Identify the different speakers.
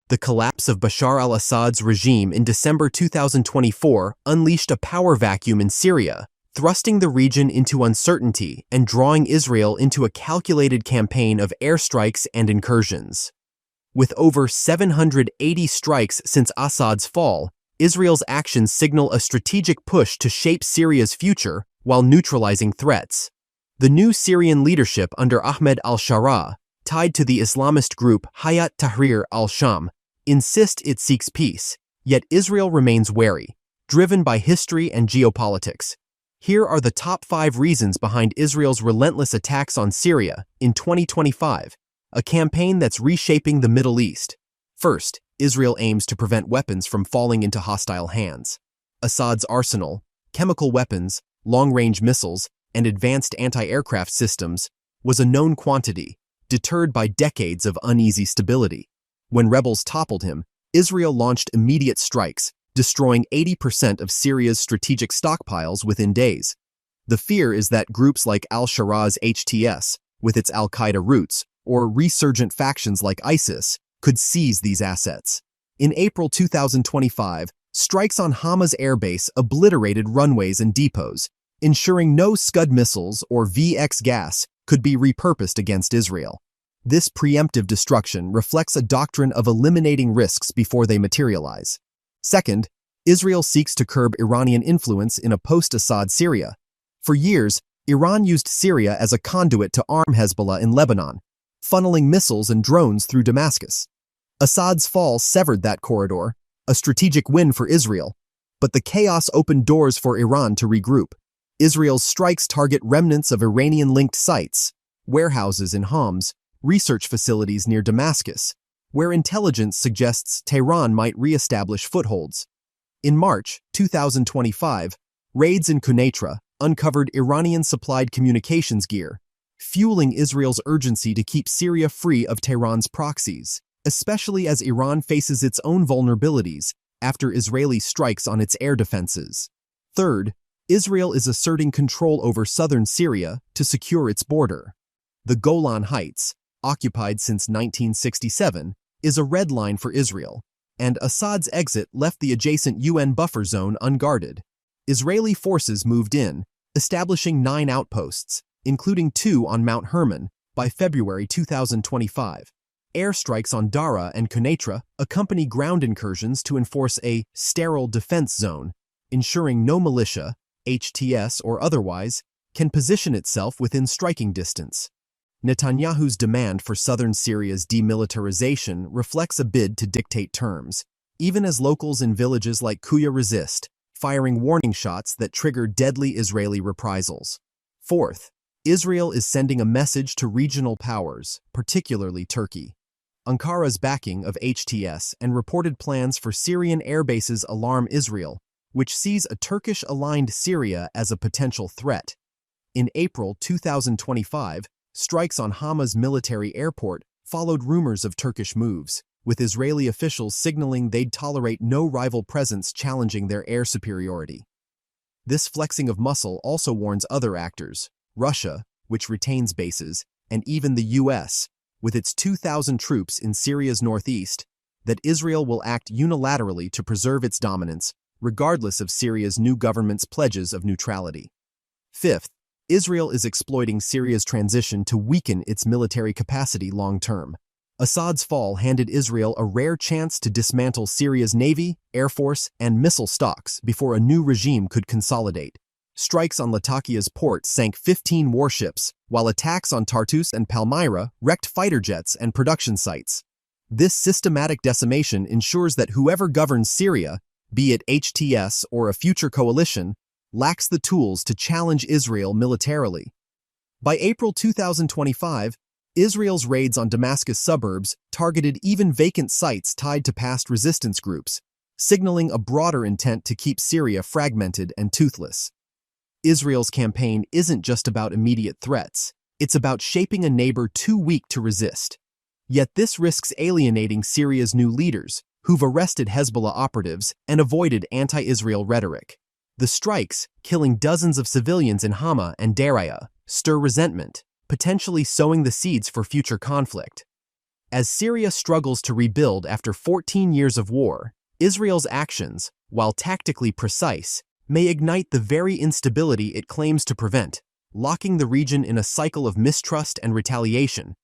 Speaker 1: The collapse of Bashar al-Assad's regime in December 2024 unleashed a power vacuum in Syria, thrusting the region into uncertainty and drawing Israel into a calculated campaign of airstrikes and incursions. With over 780 strikes since Assad's fall, Israel's actions signal a strategic push to shape Syria's future while neutralizing threats. The new Syrian leadership under Ahmed al-Sharaa, tied to the Islamist group Hayat Tahrir al-Sham, insist it seeks peace, yet Israel remains wary, driven by history and geopolitics. Here are the top 5 reasons behind Israel's relentless attacks on Syria in 2025, a campaign that's reshaping the Middle East. First, Israel aims to prevent weapons from falling into hostile hands. Assad's arsenal, chemical weapons, long-range missiles, and advanced anti-aircraft systems was a known quantity, deterred by decades of uneasy stability. When rebels toppled him, Israel launched immediate strikes, destroying 80% of Syria's strategic stockpiles within days. The fear is that groups like al-Shara's HTS, with its al-Qaeda roots, or resurgent factions like ISIS, could seize these assets. In April 2025, strikes on Hama's airbase obliterated runways and depots, ensuring no Scud missiles or VX gas could be repurposed against Israel. This preemptive destruction reflects a doctrine of eliminating risks before they materialize. Second, Israel seeks to curb Iranian influence in a post-Assad Syria. For years, Iran used Syria as a conduit to arm Hezbollah in Lebanon, funneling missiles and drones through Damascus. Assad's fall severed that corridor, a strategic win for Israel, but the chaos opened doors for Iran to regroup. Israel's strikes target remnants of Iranian-linked sites, warehouses in Homs, research facilities near Damascus, where intelligence suggests Tehran might re-establish footholds. In March 2025, raids in Quneitra uncovered Iranian-supplied communications gear, fueling Israel's urgency to keep Syria free of Tehran's proxies, especially as Iran faces its own vulnerabilities after Israeli strikes on its air defenses. Third, Israel is asserting control over southern Syria to secure its border. The Golan Heights, occupied since 1967, is a red line for Israel, and Assad's exit left the adjacent UN buffer zone unguarded. Israeli forces moved in, establishing 9 outposts, including 2 on Mount Hermon, by February 2025. Airstrikes on Dara and Quneitra accompany ground incursions to enforce a sterile defense zone, ensuring no militia, HTS or otherwise, can position itself within striking distance. Netanyahu's demand for southern Syria's demilitarization reflects a bid to dictate terms, even as locals in villages like Kuya resist, firing warning shots that trigger deadly Israeli reprisals. Fourth, Israel is sending a message to regional powers, particularly Turkey. Ankara's backing of HTS and reported plans for Syrian airbases alarm Israel, which sees a Turkish-aligned Syria as a potential threat. In April 2025, strikes on Hama's military airport followed rumors of Turkish moves, with Israeli officials signaling they'd tolerate no rival presence challenging their air superiority. This flexing of muscle also warns other actors, Russia, which retains bases, and even the US, with its 2,000 troops in Syria's northeast, that Israel will act unilaterally to preserve its dominance, regardless of Syria's new government's pledges of neutrality. Fifth, Israel is exploiting Syria's transition to weaken its military capacity long-term. Assad's fall handed Israel a rare chance to dismantle Syria's navy, air force, and missile stocks before a new regime could consolidate. Strikes on Latakia's port sank 15 warships, while attacks on Tartus and Palmyra wrecked fighter jets and production sites. This systematic decimation ensures that whoever governs Syria, be it HTS or a future coalition, lacks the tools to challenge Israel militarily. By April 2025, Israel's raids on Damascus suburbs targeted even vacant sites tied to past resistance groups, signaling a broader intent to keep Syria fragmented and toothless. Israel's campaign isn't just about immediate threats, it's about shaping a neighbor too weak to resist. Yet this risks alienating Syria's new leaders, who've arrested Hezbollah operatives and avoided anti-Israel rhetoric. The strikes, killing dozens of civilians in Hama and Daraya, stir resentment, potentially sowing the seeds for future conflict. As Syria struggles to rebuild after 14 years of war, Israel's actions, while tactically precise, may ignite the very instability it claims to prevent, locking the region in a cycle of mistrust and retaliation